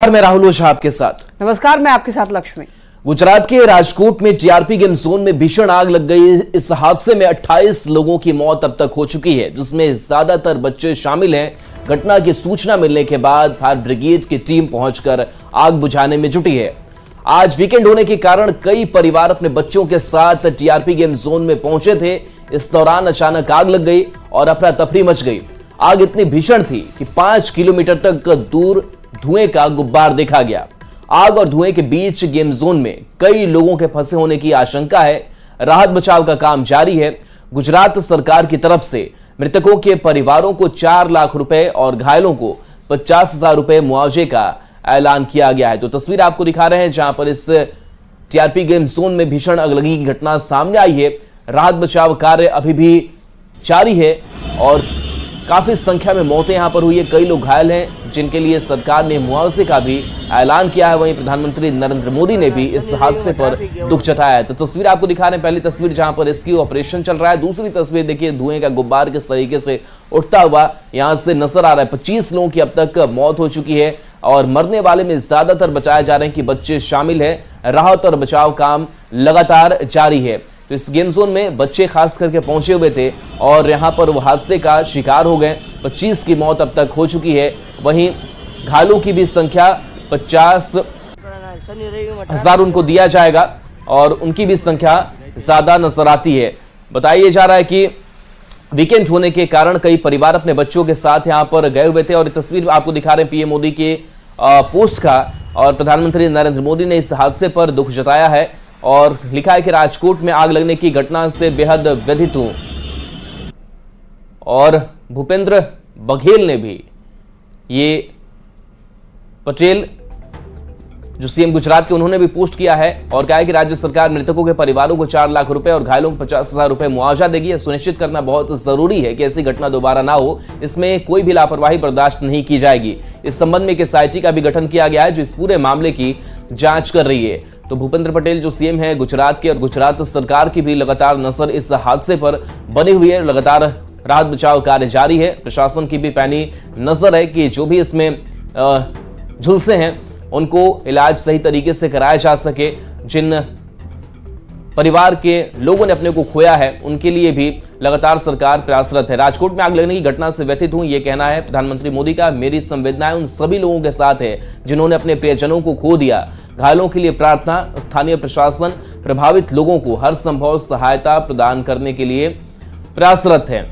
मैं राहुल ओझा आपके साथ। नमस्कार, मैं आपके साथ लक्ष्मी। गुजरात के राजकोट में टीआरपी गेम जोन में भीषण आग लग गई। इस हादसे में 28 लोगों की मौत अब तक हो चुकी है, जिसमें ज्यादातर बच्चे शामिल हैं। घटना की सूचना मिलने के बाद फायर ब्रिगेड की टीम पहुंचकर आग बुझाने में जुटी है। आज वीकेंड होने के कारण कई परिवार अपने बच्चों के साथ टीआरपी गेम जोन में पहुंचे थे। इस दौरान अचानक आग लग गई और अफरा तफरी मच गई। आग इतनी भीषण थी कि 5 किलोमीटर तक दूर धुएं का गुब्बार देखा गया। आग और धुएं के बीच गेम जोन में कई लोगों के फंसे होने की आशंका है। राहत बचाव का काम जारी है। गुजरात सरकार की तरफ से मृतकों के परिवारों को 4 लाख रुपए और घायलों को 50,000 रुपए मुआवजे का ऐलान किया गया है। तो तस्वीर आपको दिखा रहे हैं जहां पर इस टीआरपी गेम जोन में भीषण आगलगी की घटना सामने आई है। राहत बचाव कार्य अभी भी जारी है और काफी संख्या में मौतें यहां पर हुई है। कई लोग घायल हैं जिनके लिए सरकार ने मुआवजे का भी ऐलान किया है। वहीं प्रधानमंत्री नरेंद्र मोदी ने भी इस हादसे पर दुख जताया है। तो तस्वीर आपको दिखा रहे हैं। पहली तस्वीर जहां पर रेस्क्यू ऑपरेशन चल रहा है। दूसरी तस्वीर देखिए, धुएं का गुब्बार किस तरीके से उठता हुआ यहां से नजर आ रहा है। 25 लोगों की अब तक मौत हो चुकी है और मरने वाले में ज्यादातर बताया जा रहे हैं कि बच्चे शामिल हैं। राहत और बचाव काम लगातार जारी है। तो इस गेम जोन में बच्चे खास करके पहुंचे हुए थे और यहां पर वो हादसे का शिकार हो गए। 25 की मौत अब तक हो चुकी है। वहीं घायलों की भी संख्या 50,000 उनको दिया जाएगा और उनकी भी संख्या ज्यादा नजर आती है। बताया जा रहा है कि वीकेंड होने के कारण कई परिवार अपने बच्चों के साथ यहां पर गए हुए थे और तस्वीर आपको दिखा रहे हैं पीएम मोदी के पोस्ट का। और प्रधानमंत्री नरेंद्र मोदी ने इस हादसे पर दुख जताया है और लिखा है कि राजकोट में आग लगने की घटना से बेहद व्यथित हूं। और भूपेंद्र बघेल ने भी, ये पटेल जो सीएम गुजरात के, उन्होंने भी पोस्ट किया है और कहा है कि राज्य सरकार मृतकों के परिवारों को 4 लाख रुपए और घायलों को 50,000 रुपए मुआवजा देगी। यह सुनिश्चित करना बहुत जरूरी है कि ऐसी घटना दोबारा ना हो। इसमें कोई भी लापरवाही बर्दाश्त नहीं की जाएगी। इस संबंध में एक एसआईटी का भी गठन किया गया है जो इस पूरे मामले की जांच कर रही है। तो भूपेंद्र पटेल जो सीएम है गुजरात के, और गुजरात सरकार की भी लगातार नजर इस हादसे पर बनी हुई है। लगातार राहत बचाव कार्य जारी है। प्रशासन की भी पैनी नजर है कि जो भी इसमें झुलसे हैं उनको इलाज सही तरीके से कराया जा सके। जिन परिवार के लोगों ने अपने को खोया है उनके लिए भी लगातार सरकार प्रयासरत है। राजकोट में आग लगने की घटना से व्यथित हूं, यह कहना है प्रधानमंत्री मोदी का। मेरी संवेदनाएं उन सभी लोगों के साथ है जिन्होंने अपने प्रियजनों को खो दिया। घायलों के लिए प्रार्थना। स्थानीय प्रशासन प्रभावित लोगों को हर संभव सहायता प्रदान करने के लिए प्रयासरत है।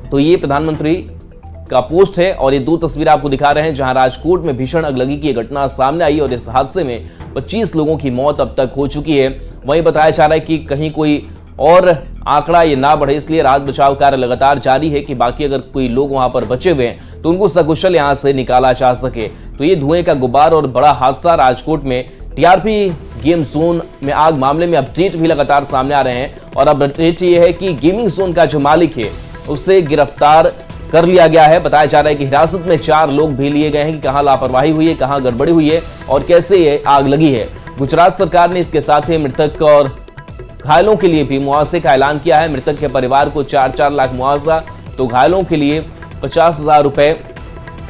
तो ये प्रधानमंत्री का पोस्ट है और ये 2 तस्वीर आपको दिखा रहे हैं जहां राजकोट में भीषण आगलगी की घटना सामने आई और इस हादसे में 25 लोगों की मौत अब तक हो चुकी है। वहीं बताया जा रहा है कि कहीं कोई और आंकड़ा ये ना बढ़े, इसलिए राहत बचाव कार्य लगातार जारी है कि बाकी अगर कोई लोग वहां पर बचे हुए हैं तो उनको सकुशल यहां से निकाला जा सके। तो ये धुएं का गुब्बार और बड़ा हादसा राजकोट में टीआरपी गेम जोन में आग मामले में अपडेट भी लगातार सामने आ रहे हैं। और अब अपडेट ये है कि गेमिंग जोन का जो मालिक है उसे गिरफ्तार कर लिया गया है। बताया जा रहा है कि हिरासत में 4 लोग भी लिए गए हैं कि कहां लापरवाही हुई है, कहां गड़बड़ी हुई है और कैसे ये आग लगी है। गुजरात सरकार ने इसके साथ ही मृतक और घायलों के लिए भी मुआवजे का ऐलान किया है। मृतक के परिवार को 4-4 लाख मुआवजा, तो घायलों के लिए 50,000 रुपए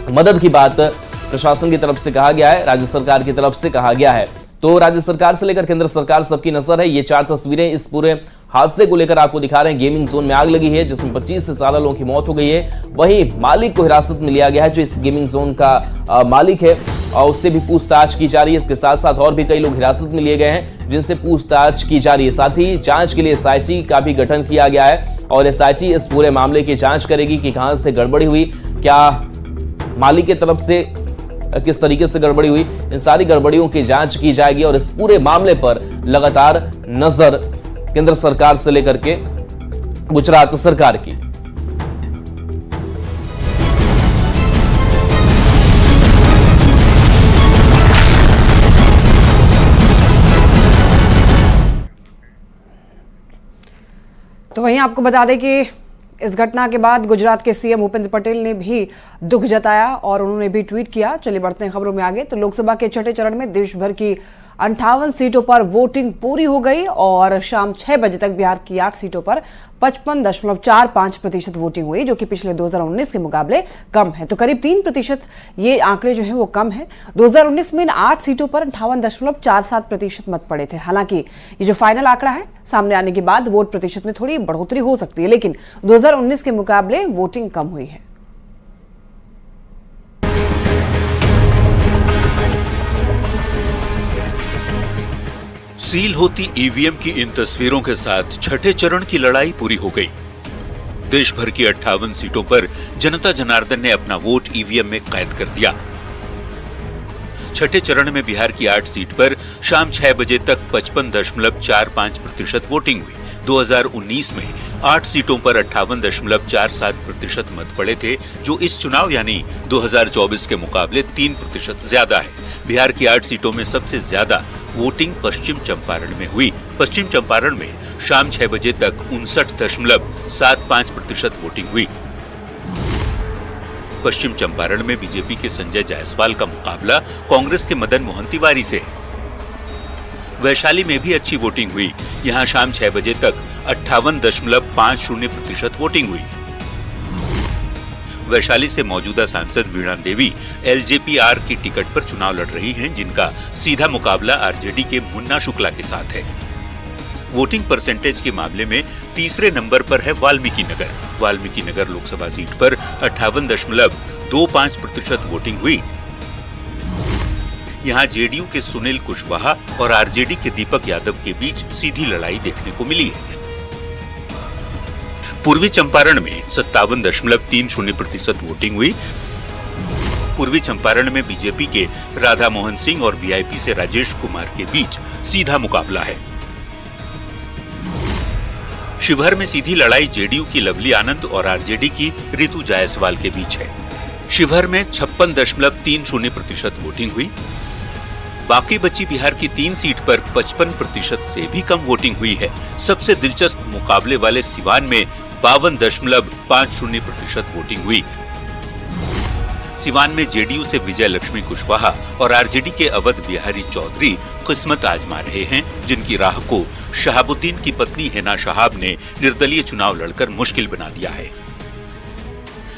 मदद की बात प्रशासन की तरफ से कहा गया है, राज्य सरकार की तरफ से कहा गया है। तो राज्य सरकार से लेकर केंद्र सरकार सबकी नजर है। ये 4 तस्वीरें इस पूरे हादसे को लेकर आपको दिखा रहे हैं। गेमिंग जोन में आग लगी है जिसमें 25 से ज्यादा लोगों की मौत हो गई है। वहीं मालिक को हिरासत में लिया गया है जो इस गेमिंग जोन का मालिक है और उससे भी पूछताछ की जा रही है। इसके साथ साथ और भी कई लोग हिरासत में लिए गए हैं जिनसे पूछताछ की जा रही है। साथ ही जांच के लिए एसआईटी का भी गठन किया गया है और एसआईटी इस पूरे मामले की जांच करेगी कि कहां से गड़बड़ी हुई, क्या मालिक की तरफ से किस तरीके से गड़बड़ी हुई। इन सारी गड़बड़ियों की जांच की जाएगी और इस पूरे मामले पर लगातार नजर केंद्र सरकार से लेकर के गुजरात सरकार की। तो वहीं आपको बता दें कि इस घटना के बाद गुजरात के सीएम भूपेंद्र पटेल ने भी दुख जताया और उन्होंने भी ट्वीट किया। चलिए बढ़ते हैं खबरों में आगे। तो लोकसभा के छठे चरण में देश भर की 58 सीटों पर वोटिंग पूरी हो गई और शाम 6 बजे तक बिहार की 8 सीटों पर 55.45% वोटिंग हुई, जो कि पिछले 2019 के मुकाबले कम है। तो करीब 3% ये आंकड़े जो हैं वो कम है। 2019 में इन 8 सीटों पर 58.47% मत पड़े थे। हालांकि ये जो फाइनल आंकड़ा है सामने आने के बाद वोट प्रतिशत में थोड़ी बढ़ोतरी हो सकती है, लेकिन 2019 के मुकाबले वोटिंग कम हुई है। सील होती ईवीएम की इन तस्वीरों के साथ छठे चरण की लड़ाई पूरी हो गई। देश भर की 58 सीटों पर जनता जनार्दन ने अपना वोट ईवीएम में कैद कर दिया। छठे चरण में बिहार की 8 सीट पर शाम 6 बजे तक 55.45% वोटिंग हुई। 2019 में 8 सीटों पर 58.47% मत पड़े थे, जो इस चुनाव यानी 2024 के मुकाबले 3% ज्यादा है। बिहार की 8 सीटों में सबसे ज्यादा वोटिंग पश्चिम चंपारण में हुई। पश्चिम चंपारण में शाम 6 बजे तक 59.75% वोटिंग हुई। पश्चिम चंपारण में बीजेपी के संजय जायसवाल का मुकाबला कांग्रेस के मदन मोहन तिवारी से। वैशाली में भी अच्छी वोटिंग हुई। यहां शाम 6 बजे तक 58.50% वोटिंग हुई। वैशाली से मौजूदा सांसद वीणा देवी एलजेपी-आर की टिकट पर चुनाव लड़ रही हैं, जिनका सीधा मुकाबला आरजेडी के मुन्ना शुक्ला के साथ है। वोटिंग परसेंटेज के मामले में तीसरे नंबर पर है वाल्मीकि नगर। वाल्मीकि नगर लोकसभा सीट पर 58.25% वोटिंग हुई। यहां जेडीयू के सुनील कुशवाहा और आरजेडी के दीपक यादव के बीच सीधी लड़ाई देखने को मिली है। पूर्वी चंपारण में 57.30% वोटिंग हुई। पूर्वी चंपारण में बीजेपी के राधा मोहन सिंह और वीआईपी से राजेश कुमार के बीच सीधा मुकाबला है। शिवहर में सीधी लड़ाई जेडीयू की लवली आनंद और आरजेडी की रितु जायसवाल के बीच है। शिवहर में 56.30% वोटिंग हुई। बाकी बची बिहार की 3 सीट पर 55% से भी कम वोटिंग हुई है। सबसे दिलचस्प मुकाबले वाले सिवान में 52.50% वोटिंग हुई। सिवान में जेडीयू से विजय लक्ष्मी कुशवाहा और आरजेडी के अवध बिहारी चौधरी किस्मत आजमा रहे हैं, जिनकी राह को शहाबुद्दीन की पत्नी हिना शहाब ने निर्दलीय चुनाव लड़कर मुश्किल बना दिया है।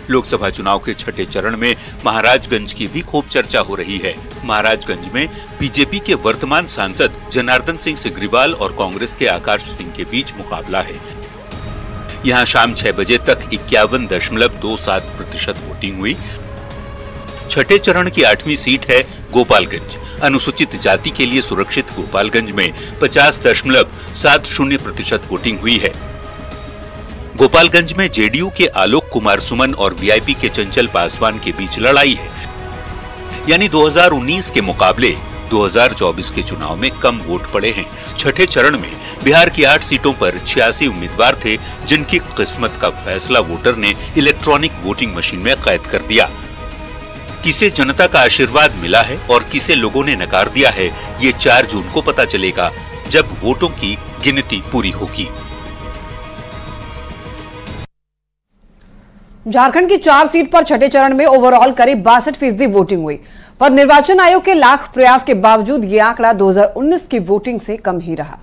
लोकसभा चुनाव के छठे चरण में महाराजगंज की भी खूब चर्चा हो रही है। महाराजगंज में बीजेपी के वर्तमान सांसद जनार्दन सिंह सिग्रीवाल और कांग्रेस के आकाश सिंह के बीच मुकाबला है। यहां शाम 6 बजे तक 51.27% वोटिंग हुई। छठे चरण की 8वीं सीट है गोपालगंज। अनुसूचित जाति के लिए सुरक्षित गोपालगंज में 50.70% वोटिंग हुई है। गोपालगंज में जेडीयू के आलोक कुमार सुमन और वीआईपी के चंचल पासवान के बीच लड़ाई है। यानी 2019 के मुकाबले 2024 के चुनाव में कम वोट पड़े हैं। छठे चरण में बिहार की 8 सीटों पर 86 उम्मीदवार थे, जिनकी किस्मत का फैसला वोटर ने इलेक्ट्रॉनिक वोटिंग मशीन में कैद कर दिया। किसे जनता का आशीर्वाद मिला है और किसे लोगों ने नकार दिया है, ये 4 जून को पता चलेगा, जब वोटों की गिनती पूरी होगी। झारखंड की 4 सीट पर छठे चरण में ओवरऑल करीब 62% वोटिंग हुई, पर निर्वाचन आयोग के लाख प्रयास के बावजूद यह आंकड़ा 2019 की वोटिंग से कम ही रहा।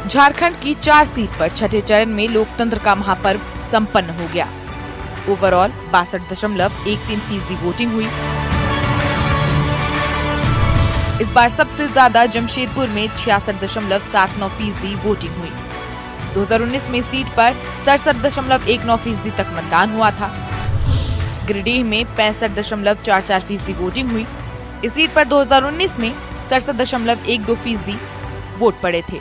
झारखंड की 4 सीट पर छठे चरण में लोकतंत्र का महापर्व संपन्न हो गया। ओवरऑल 62.13% वोटिंग हुई। इस बार सबसे ज्यादा जमशेदपुर में 66.79% वोटिंग हुई। 2019 में सीट पर 67.19% तक मतदान हुआ था। गिरिडीह में 65.44% वोटिंग हुई। इस सीट पर 2019 में 67.12% वोट पड़े थे।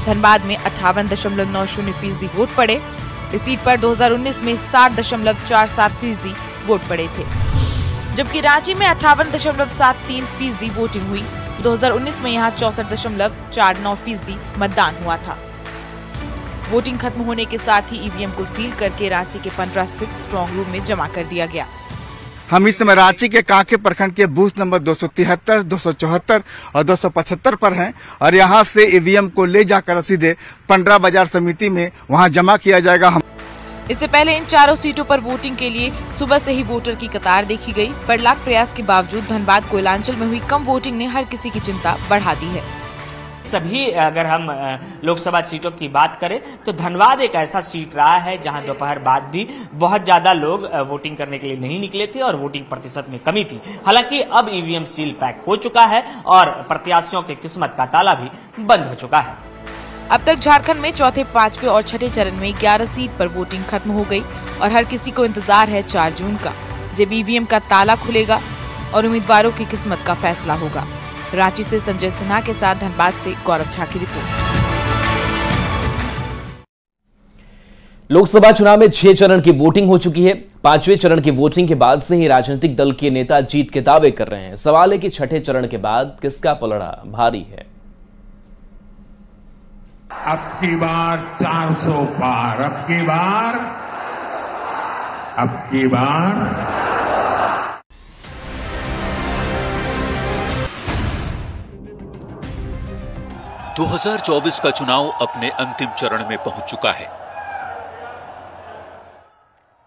धनबाद में 58.90% वोट पड़े। इस सीट पर 2019 में 60.47% वोट पड़े थे, जबकि रांची में 58.73% वोटिंग हुई। 2019 में यहां 64.49% मतदान हुआ था। वोटिंग खत्म होने के साथ ही ईवीएम को सील करके रांची के पंडरा स्थित स्ट्रांग रूम में जमा कर दिया गया। हम इस समय रांची के कांके प्रखंड के बूथ नंबर 273, 274 और 275 पर हैं और यहाँ से ईवीएम को ले जाकर सीधे पंडरा बाजार समिति में वहाँ जमा किया जाएगा। इससे पहले इन चारों सीटों पर वोटिंग के लिए सुबह से ही वोटर की कतार देखी गई, पर लाख प्रयास के बावजूद धनबाद कोयलांचल में हुई कम वोटिंग ने हर किसी की चिंता बढ़ा दी है। सभी अगर हम लोकसभा सीटों की बात करें तो धनबाद एक ऐसा सीट रहा है जहां दोपहर बाद भी बहुत ज्यादा लोग वोटिंग करने के लिए नहीं निकले थे और वोटिंग प्रतिशत में कमी थी। हालांकि अब ईवीएम सील पैक हो चुका है और प्रत्याशियों की किस्मत का ताला भी बंद हो चुका है। अब तक झारखंड में चौथे, पांचवें और छठे चरण में 11 सीट पर वोटिंग खत्म हो गई और हर किसी को इंतजार है 4 जून का, जब ईवीएम का ताला खुलेगा और उम्मीदवारों की किस्मत का फैसला होगा। रांची से संजय सिन्हा के साथ धनबाद से गौरव झा की रिपोर्ट। लोकसभा चुनाव में 6 चरण की वोटिंग हो चुकी है। 5वें चरण की वोटिंग के बाद से ही राजनीतिक दल के नेता जीत के दावे कर रहे हैं। सवाल है कि छठे चरण के बाद किसका पलड़ा भारी है। अब की बार 400 पार, अब की बार 2024 का चुनाव अपने अंतिम चरण में पहुंच चुका है।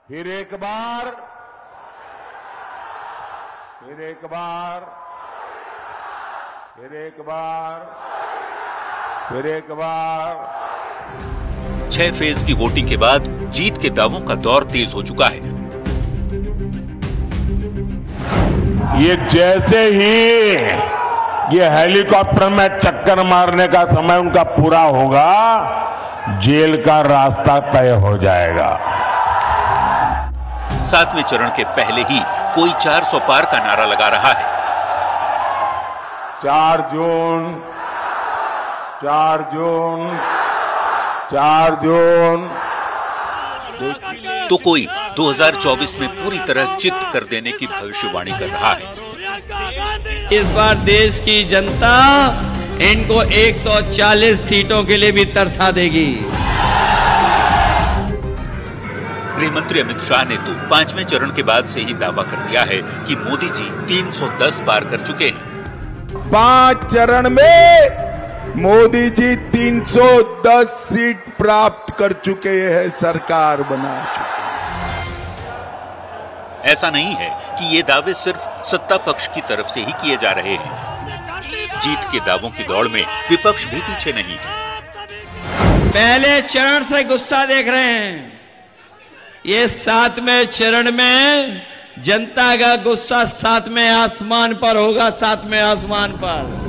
फिर एक बार 6 फेज की वोटिंग के बाद जीत के दावों का दौर तेज हो चुका है। ये जैसे ही ये हेलीकॉप्टर में चक्कर मारने का समय उनका पूरा होगा, जेल का रास्ता तय हो जाएगा। 7वें चरण के पहले ही कोई 400 पार का नारा लगा रहा है। 4 जून तो कोई 2024 में पूरी तरह चित्त कर देने की भविष्यवाणी कर रहा है। इस बार देश की जनता इनको 140 सीटों के लिए भी तरसा देगी। गृह मंत्री अमित शाह ने तो 5वें चरण के बाद से ही दावा कर दिया है कि मोदी जी 310 पार कर चुके हैं। 5 चरण में मोदी जी 310 सीट प्राप्त कर चुके हैं, सरकार बना चुके हैं। ऐसा नहीं है कि ये दावे सिर्फ सत्ता पक्ष की तरफ से ही किए जा रहे हैं। जीत के दावों की दौड़ में विपक्ष भी पीछे नहीं है। पहले चरण से गुस्सा देख रहे हैं, ये 7वें चरण में जनता का गुस्सा 7वें आसमान पर होगा। 7वें आसमान पर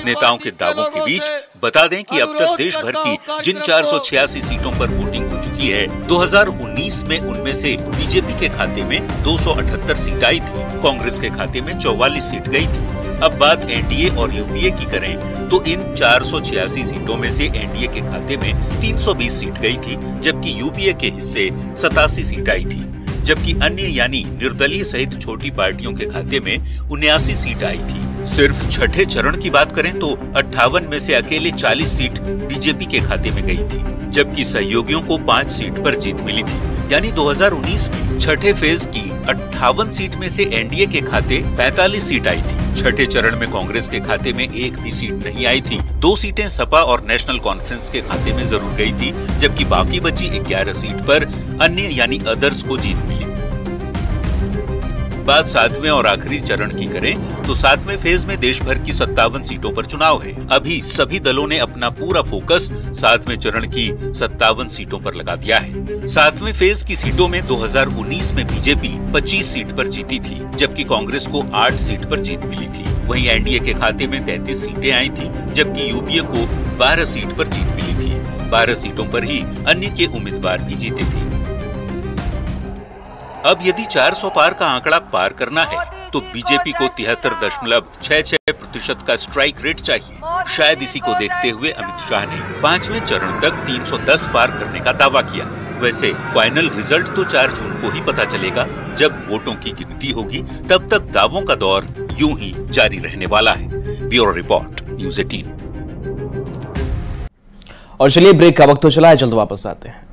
नेताओं के दावों के बीच बता दें कि अब तक देश भर की जिन 486 सीटों पर वोटिंग हो चुकी है, 2019 में उनमें से बीजेपी के खाते में 278 सीट आई थी, कांग्रेस के खाते में 44 सीट गई थी। अब बात एनडीए और यूपीए की करें तो इन 486 सीटों में से एनडीए के खाते में 320 सीट गई थी, जबकि यूपीए के हिस्से 87 सीट आई थी, जबकि अन्य यानी निर्दलीय सहित छोटी पार्टियों के खाते में 79 सीट आई थी। सिर्फ छठे चरण की बात करें तो 58 में से अकेले 40 सीट बीजेपी के खाते में गई थी, जबकि सहयोगियों को 5 सीट पर जीत मिली थी। यानी 2019 में छठे फेज की 58 सीट में से एनडीए के खाते 45 सीट आई थी। छठे चरण में कांग्रेस के खाते में एक भी सीट नहीं आई थी। 2 सीटें सपा और नेशनल कॉन्फ्रेंस के खाते में जरूर गई थी, जबकि बाकी बची 11 सीट पर अन्य यानी अदर्स को जीत मिली। बात 7वें और आखिरी चरण की करें तो 7वें फेज में देश भर की 57 सीटों पर चुनाव है। अभी सभी दलों ने अपना पूरा फोकस 7वें चरण की 57 सीटों पर लगा दिया है। 7वें फेज की सीटों में 2019 में बीजेपी 25 सीट पर जीती थी, जबकि कांग्रेस को 8 सीट पर जीत मिली थी। वहीं एनडीए के खाते में 33 सीटें आई थी, जबकि यूपीए को 12 सीट पर जीत मिली थी। 12 सीटों पर ही अन्य के उम्मीदवार भी जीते थे। अब यदि 400 पार का आंकड़ा पार करना है तो बीजेपी को 73.66% का स्ट्राइक रेट चाहिए। शायद इसी को देखते हुए अमित शाह ने 5वें चरण तक 310 पार करने का दावा किया। वैसे फाइनल रिजल्ट तो 4 जून को ही पता चलेगा, जब वोटों की गिनती होगी। तब तक दावों का दौर यूं ही जारी रहने वाला है। Bureau report, news 18। और चलिए ब्रेक का वक्त तो चला है, जल्द वापस आते हैं।